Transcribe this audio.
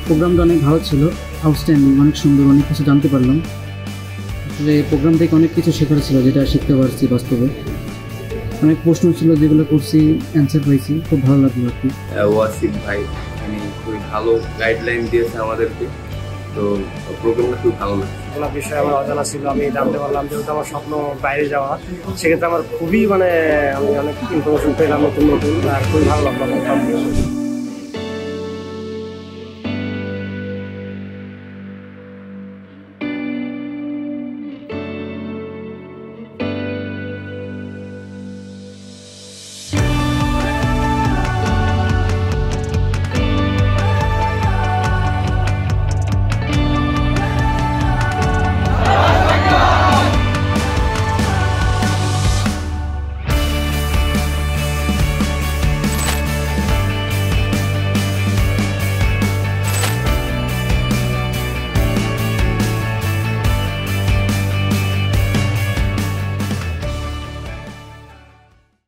প্রোগ্রামটা অনেক ভালো ছিল, আউটস্ট্যান্ডিং, অনেক সুন্দর, অনেক কিছু জানতে পারলাম। আসলে প্রোগ্রাম থেকে অনেক কিছু শেখার ছিল, যেটা শিখতে পারছি বাস্তবে। অনেক প্রশ্ন ছিল যেগুলো করছি, অ্যান্সার পাইছি, খুব ভালো লাগলো আর কি। ওয়াসিক ভাই উনি খুবই ভালো গাইডলাইন দিয়েছে আমাদেরকে, তো প্রোগ্রামটা খুব ভালো লাগছে। কোনো বিষয় আমার অজানা ছিল, আমি জানতে পারলাম, যেহেতু আমার স্বপ্ন বাইরে যাওয়া, সেক্ষেত্রে আমার খুবই আমি অনেক ইনফরমেশন পেলাম নতুন নতুন, আর খুবই ভালো লাগলো।